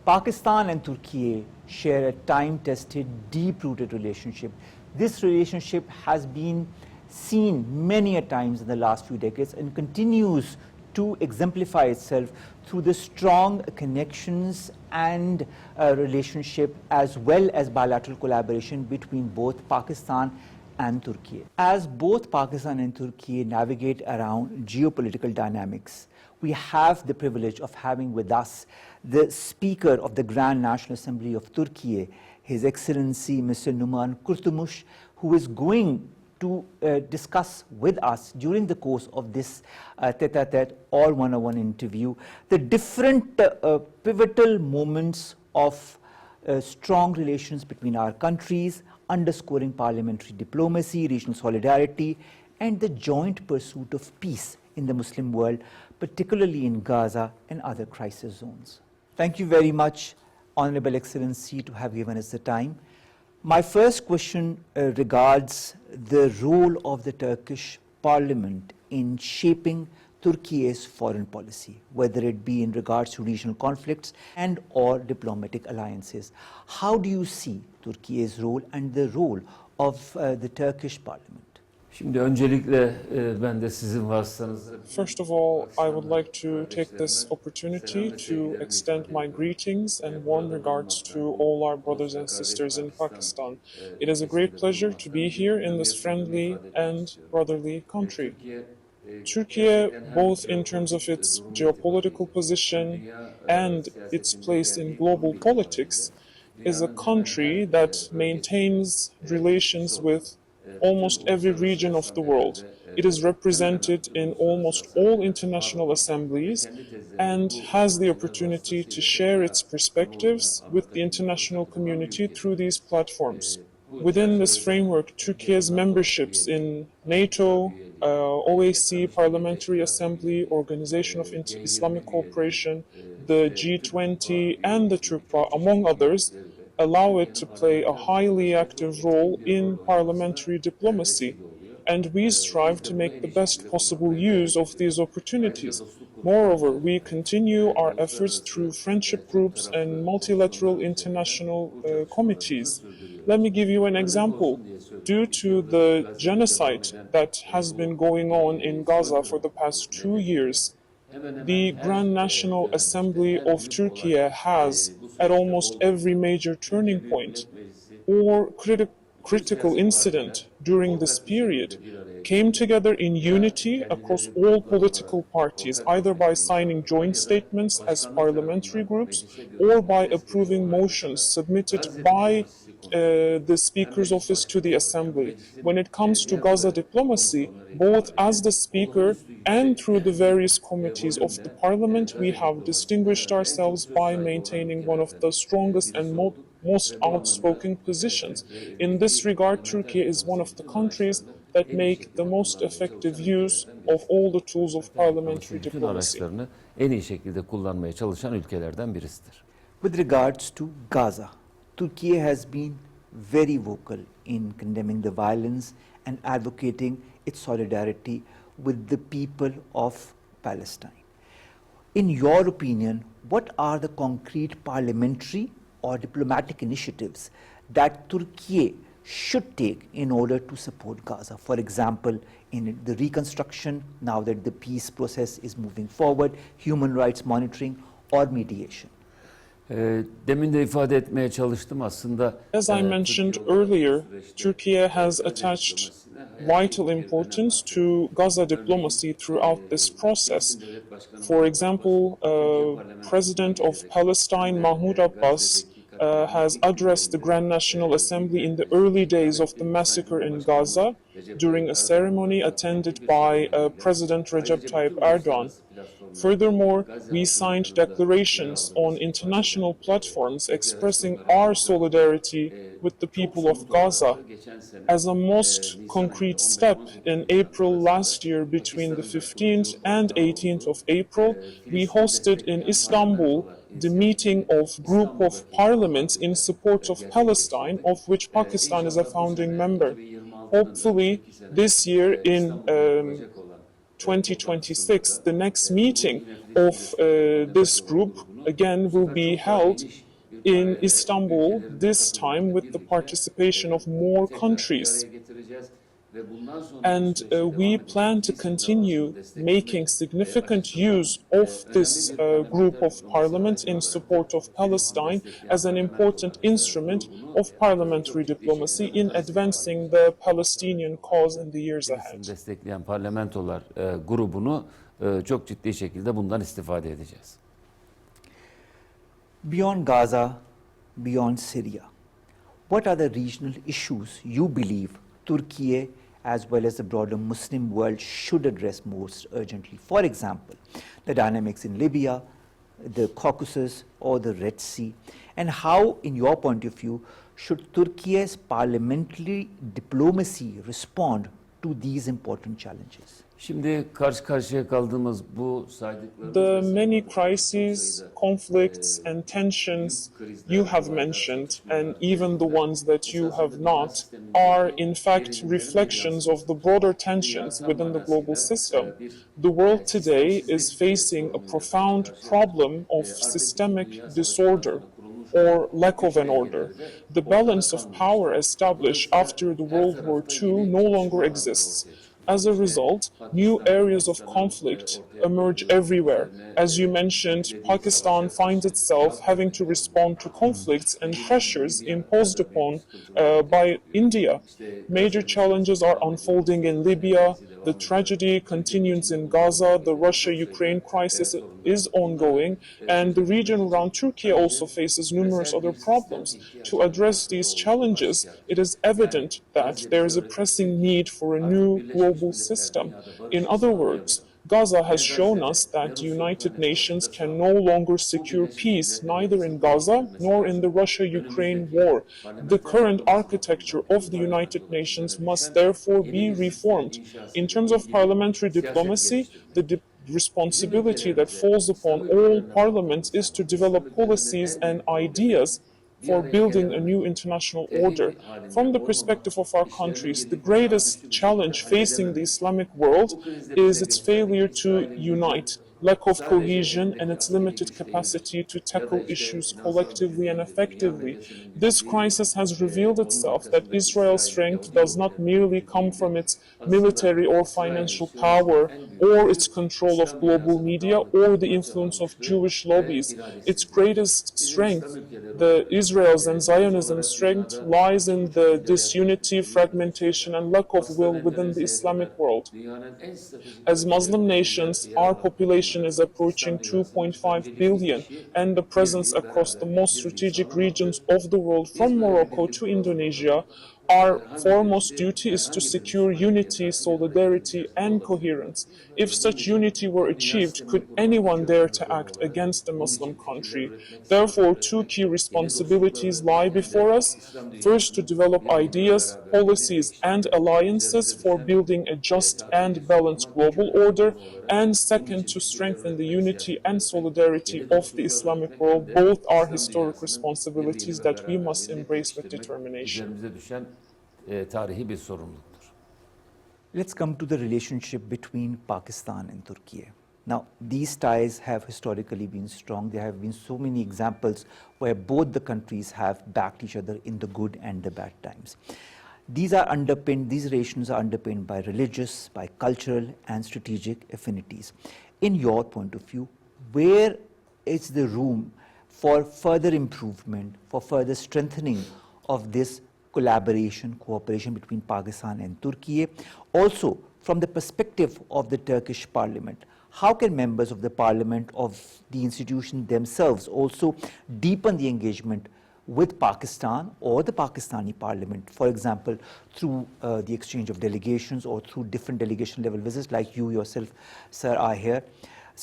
Pakistan and Turkey share a time-tested, deep-rooted relationship. This relationship has been seen many a times in the last few decades and continues to exemplify itself through the strong connections and relationship as well as bilateral collaboration between both Pakistan and Turkey. As both Pakistan and Turkey navigate around geopolitical dynamics, we have the privilege of having with us the Speaker of the Grand National Assembly of Turkey, His Excellency Mr. Numan Kurtulmuş, who is going to discuss with us during the course of this tete-a-tete or one-on-one interview the different pivotal moments of strong relations between our countries, underscoring parliamentary diplomacy, regional solidarity, and the joint pursuit of peace in the Muslim world, particularly in Gaza and other crisis zones. Thank you very much, Honorable Excellency, to have given us the time. My first question regards the role of the Turkish Parliament in shaping Turkey's foreign policy, whether it be in regards to regional conflicts and or diplomatic alliances. How do you see Turkey's role and the role of the Turkish Parliament? Şimdi öncelikle ben de sizin vasıtanızla... First of all, I would like to take this opportunity to extend my greetings and warm regards to all our brothers and sisters in Pakistan. It is a great pleasure to be here in this friendly and brotherly country. Turkey, both in terms of its geopolitical position and its place in global politics, is a country that maintains relations with almost every region of the world. It is represented in almost all international assemblies and has the opportunity to share its perspectives with the international community through these platforms. Within this framework, Turkey's memberships in NATO, OAC, Parliamentary Assembly, Organization of Islamic Cooperation, the G20, and the Turkpa, among others, allow it to play a highly active role in parliamentary diplomacy, and we strive to make the best possible use of these opportunities. Moreover, we continue our efforts through friendship groups and multilateral international committees. Let me give you an example. Due to the genocide that has been going on in Gaza for the past 2 years, the Grand National Assembly of Turkey has, at almost every major turning point or critical incident during this period, came together in unity across all political parties, either by signing joint statements as parliamentary groups or by approving motions submitted by the Speaker's office to the Assembly. When it comes to Gaza diplomacy, both as the Speaker and through the various committees of the Parliament, we have distinguished ourselves by maintaining one of the strongest and most outspoken positions. In this regard, Turkey is one of the countries that make the most effective use of all the tools of parliamentary diplomacy. En iyi şekilde kullanmaya çalışan ülkelerden birisidir. With regards to Gaza, Turkey has been very vocal in condemning the violence and advocating its solidarity with the people of Palestine. In your opinion, what are the concrete parliamentary or diplomatic initiatives that Turkey should take in order to support Gaza? For example, in the reconstruction, now that the peace process is moving forward, human rights monitoring or mediation. Demin de ifade etmeye çalıştım aslında. As I mentioned earlier, Turkey has attached vital importance to Gaza diplomacy throughout this process. For example, President of Palestine, Mahmoud Abbas, has addressed the Grand National Assembly in the early days of the massacre in Gaza during a ceremony attended by President Recep Tayyip Erdogan. Furthermore, we signed declarations on international platforms expressing our solidarity with the people of Gaza. As a most concrete step, in April last year, between the 15th and 18th of April, we hosted in Istanbul the meeting of Group of Parliaments in support of Palestine, of which Pakistan is a founding member. Hopefully, this year in 2026, the next meeting of this group again will be held in Istanbul, this time with the participation of more countries. And we plan to continue making significant use of this group of parliament in support of Palestine as an important instrument of parliamentary diplomacy in advancing the Palestinian cause in the years ahead. Destekleyen parlamentolar grubunu çok ciddi şekilde bundan istifade edeceğiz. Beyond Gaza, beyond Syria, what are the regional issues you believe Turkey as well as the broader Muslim world should address most urgently? For example, the dynamics in Libya, the Caucasus or the Red Sea, and how, in your point of view, should Turkey's parliamentary diplomacy respond to these important challenges? Şimdi karşı karşıya kaldığımız bu saydıklarımız The many crises, conflicts, and tensions you have mentioned, and even the ones that you have not, are in fact reflections of the broader tensions within the global system. The world today is facing a profound problem of systemic disorder or lack of an order. The balance of power established after the World War II no longer exists. As a result, new areas of conflict emerge everywhere. As you mentioned, Pakistan finds itself having to respond to conflicts and pressures imposed upon by India. Major challenges are unfolding in Libya. The tragedy continues in Gaza. The Russia-Ukraine crisis is ongoing, and the region around Turkey also faces numerous other problems. To address these challenges, it is evident that there is a pressing need for a new global system. In other words, Gaza has shown us that the United Nations can no longer secure peace, neither in Gaza nor in the Russia-Ukraine war. The current architecture of the United Nations must therefore be reformed. In terms of parliamentary diplomacy, the responsibility that falls upon all parliaments is to develop policies and ideas for building a new international order. From the perspective of our countries, the greatest challenge facing the Islamic world is its failure to unite, lack of cohesion, and its limited capacity to tackle issues collectively and effectively. This crisis has revealed itself that Israel's strength does not merely come from its military or financial power, or its control of global media, or the influence of Jewish lobbies. Its greatest strength, the Israel's and Zionism's strength, lies in the disunity, fragmentation, and lack of will within the Islamic world. As Muslim nations, our population is approaching 2.5 billion, and the presence across the most strategic regions of the world, from Morocco to Indonesia. Our foremost duty is to secure unity, solidarity, and coherence. If such unity were achieved, could anyone dare to act against a Muslim country? Therefore, two key responsibilities lie before us. First, to develop ideas, policies, and alliances for building a just and balanced global order, and second, to strengthen the unity and solidarity of the Islamic world. Both are historic responsibilities that we must embrace with determination. Tarihi bir sorumluluktur. Let's come to the relationship between Pakistan and Turkey. Now, these ties have historically been strong. There have been so many examples where both the countries have backed each other in the good and the bad times. These relations are underpinned by religious, by cultural and strategic affinities. In your point of view, where is the room for further improvement, for further strengthening of this collaboration, cooperation between Pakistan and Turkey? Also, from the perspective of the Turkish parliament, how can members of the parliament of the institution themselves also deepen the engagement with Pakistan or the Pakistani parliament, for example, through the exchange of delegations or through different delegation level visits like you yourself, sir, are here,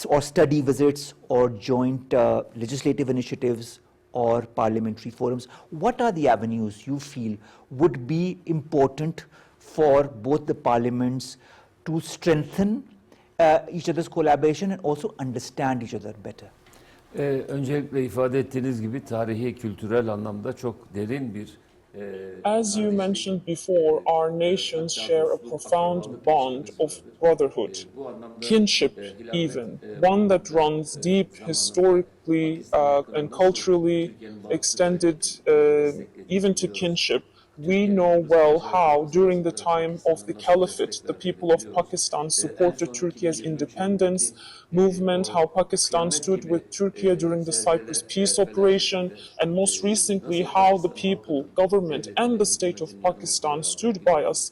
or study visits or joint legislative initiatives or parliamentary forums? What are the avenues you feel would be important for both the parliaments to strengthen each other's collaboration and also understand each other better? Öncelikle ifade ettiğiniz gibi tarihi, kültürel anlamda çok derin bir As you mentioned before, our nations share a profound bond of brotherhood, kinship even, one that runs deep historically and culturally, extended even to kinship. We know well how, during the time of the Caliphate, the people of Pakistan supported Turkey's independence movement, how Pakistan stood with Turkey during the Cyprus peace operation, and most recently, how the people, government, and the state of Pakistan stood by us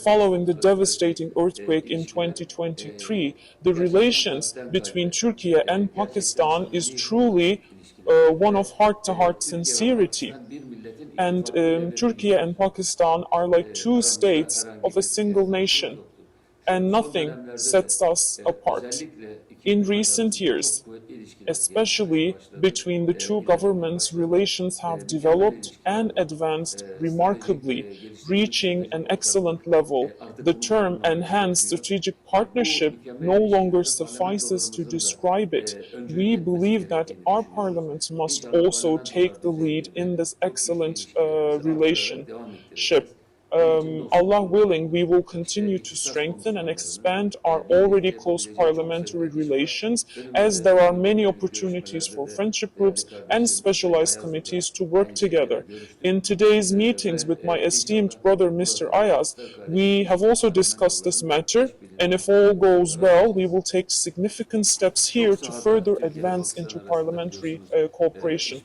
following the devastating earthquake in 2023. The relations between Turkey and Pakistan is truly one of heart-to-heart sincerity. And Turkey and Pakistan are like two states of a single nation, and nothing sets us apart. In recent years, especially between the two governments, relations have developed and advanced remarkably, reaching an excellent level. The term enhanced strategic partnership no longer suffices to describe it. We believe that our parliament must also take the lead in this excellent relationship. Allah willing, we will continue to strengthen and expand our already close parliamentary relations, as there are many opportunities for friendship groups and specialized committees to work together. In today's meetings with my esteemed brother Mr. Ayaz, we have also discussed this matter, and if all goes well, we will take significant steps here to further advance interparliamentary cooperation.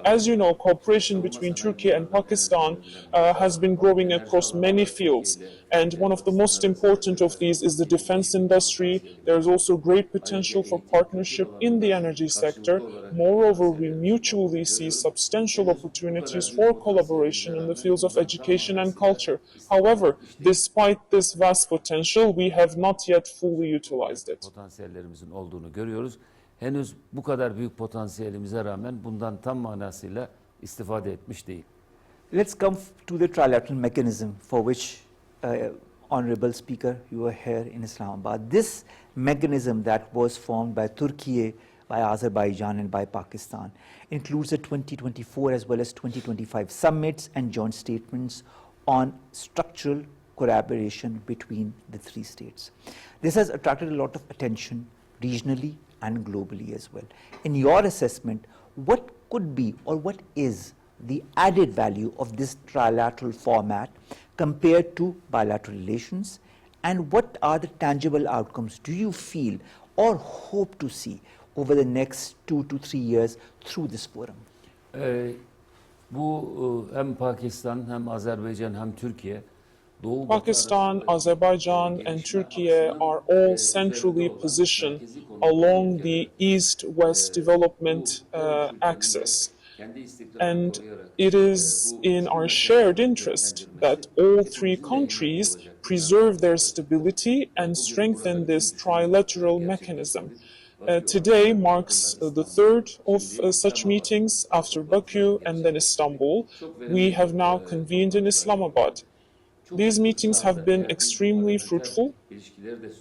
As you know, cooperation between Turkey and Pakistan has been growing across many fields, and one of the most important of these is the defense industry. There is also great potential for partnership in the energy sector. Moreover, we mutually see substantial opportunities for collaboration in the fields of education and culture. However, despite this vast potential, we have not yet fully utilized it. Potansiyellerimizin olduğunu görüyoruz. Henüz bu kadar büyük potansiyelimize rağmen bundan tam manasıyla istifade etmiş değil. Let's come to the trilateral mechanism for which, Honorable Speaker, you are here in Islamabad. This mechanism that was formed by Turkey, by Azerbaijan and by Pakistan includes the 2024 as well as 2025 summits and joint statements on structural collaboration between the three states. This has attracted a lot of attention regionally and globally as well. In your assessment, what could be or what is the added value of this trilateral format compared to bilateral relations, and what are the tangible outcomes do you feel or hope to see over the next 2 to 3 years through this forum? Bu hem Pakistan hem Azerbaycan hem Türkiye Pakistan, Azerbaijan, and Turkey are all centrally positioned along the East-West development axis. And it is in our shared interest that all three countries preserve their stability and strengthen this trilateral mechanism. Today marks the third of such meetings after Baku and then Istanbul. We have now convened in Islamabad. These meetings have been extremely fruitful.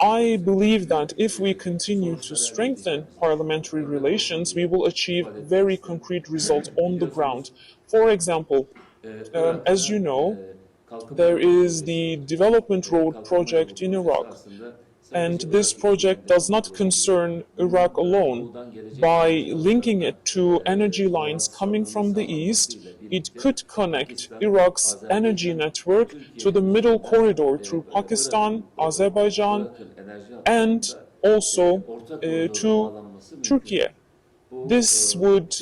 I believe that if we continue to strengthen parliamentary relations, we will achieve very concrete results on the ground. For example, as you know, there is the Development Road project in Iraq. And this project does not concern Iraq alone. By linking it to energy lines coming from the east, it could connect Iraq's energy network to the middle corridor through Pakistan, Azerbaijan, and also to Turkey. This would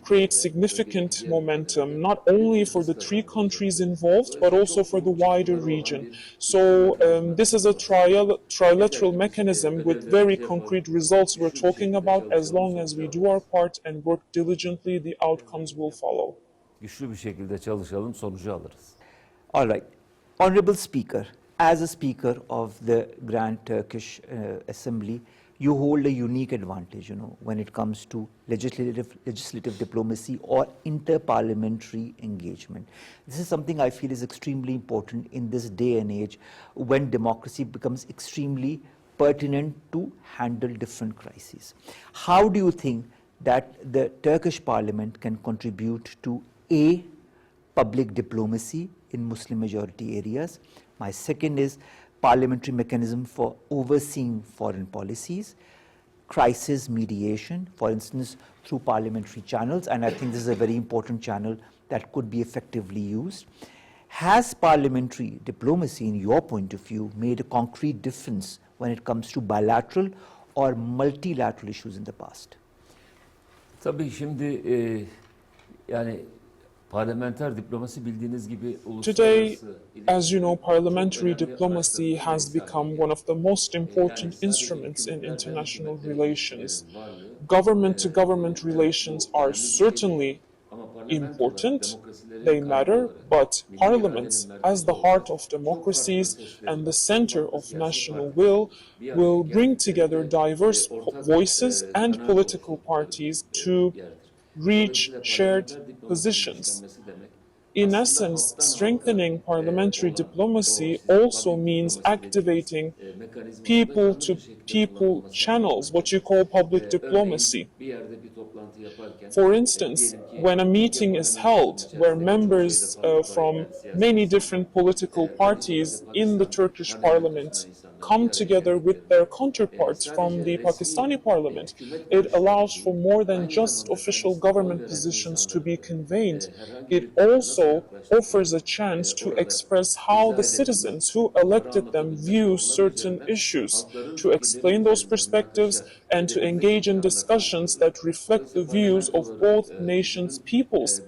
create significant momentum, not only for the three countries involved, but also for the wider region. So this is a trilateral mechanism with very concrete results we're talking about. As long as we do our part and work diligently, the outcomes will follow. Güçlü bir şekilde çalışalım, sonucu alırız. All right. Honorable Speaker, as a Speaker of the Grand Turkish Assembly, you hold a unique advantage, when it comes to legislative diplomacy or interparliamentary engagement. This is something I feel is extremely important in this day and age when democracy becomes extremely pertinent to handle different crises. How do you think that the Turkish parliament can contribute to A, public diplomacy in Muslim majority areas. My second is parliamentary mechanism for overseeing foreign policies, crisis mediation, for instance, through parliamentary channels, and I think this is a very important channel that could be effectively used. Has parliamentary diplomacy, in your point of view, made a concrete difference when it comes to bilateral or multilateral issues in the past? Tabii şimdi yani parlamenter diplomasi bildiğiniz gibi Today, uluslararası as you know, parliamentary diplomacy has become one of the most important instruments in international relations. Government-to-government relations are certainly important, they matter, but parliaments, as the heart of democracies and the center of national will bring together diverse voices and political parties to reach shared positions. In essence, strengthening parliamentary diplomacy also means activating people-to-people channels, what you call public diplomacy. For instance, when a meeting is held where members from many different political parties in the Turkish parliament come together with their counterparts from the Pakistani parliament, it allows for more than just official government positions to be conveyed. It also offers a chance to express how the citizens who elected them view certain issues, to explain those perspectives and to engage in discussions that reflect the views of both nations' peoples.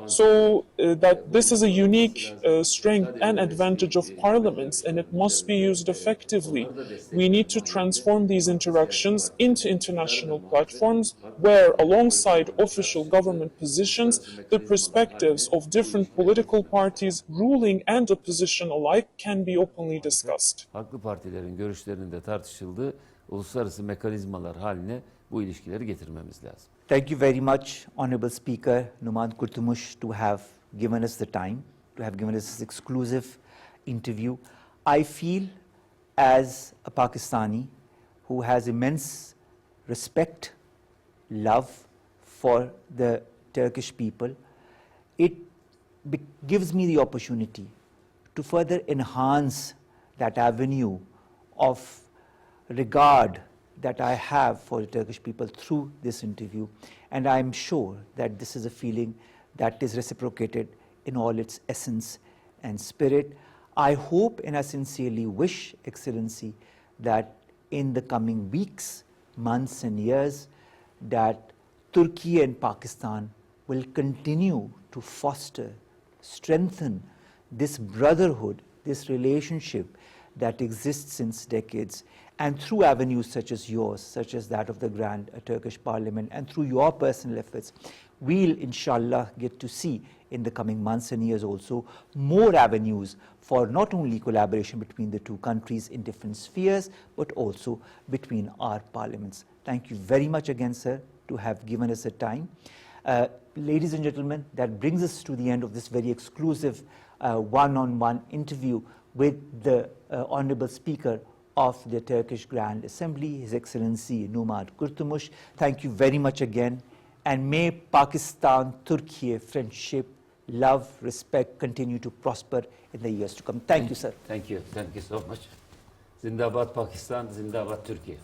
So that this is a unique strength and advantage of parliaments, and it must be used effectively. We need to transform these interactions into international platforms where, alongside official government positions, the perspectives of different political parties, ruling and opposition alike, can be openly discussed. Farklı partilerin görüşlerinin de tartışıldığı uluslararası mekanizmalar haline bu ilişkileri getirmemiz lazım. Thank you very much, Honorable Speaker Numan Kurtulmuş, to have given us the time, to have given us this exclusive interview. I feel, as a Pakistani who has immense respect, love for the Turkish people, it gives me the opportunity to further enhance that avenue of regard that I have for the Turkish people through this interview, and I'm sure that this is a feeling that is reciprocated in all its essence and spirit. I hope and I sincerely wish, Excellency, that in the coming weeks, months and years, that Turkey and Pakistan will continue to foster, strengthen this brotherhood, this relationship that exists since decades, and through avenues such as yours, such as that of the Grand Turkish Parliament, and through your personal efforts, we'll inshallah get to see in the coming months and years also more avenues for not only collaboration between the two countries in different spheres, but also between our parliaments. Thank you very much again, sir, to have given us the time. Ladies and gentlemen, that brings us to the end of this very exclusive one-on-one interview with the Honorable Speaker of the Turkish Grand Assembly, His Excellency Numan Kurtulmuş. Thank you very much again, and may Pakistan-Turkey friendship, love, respect continue to prosper in the years to come. Thank you, sir. Thank you so much. Zindabad Pakistan, Zindabad Türkiye.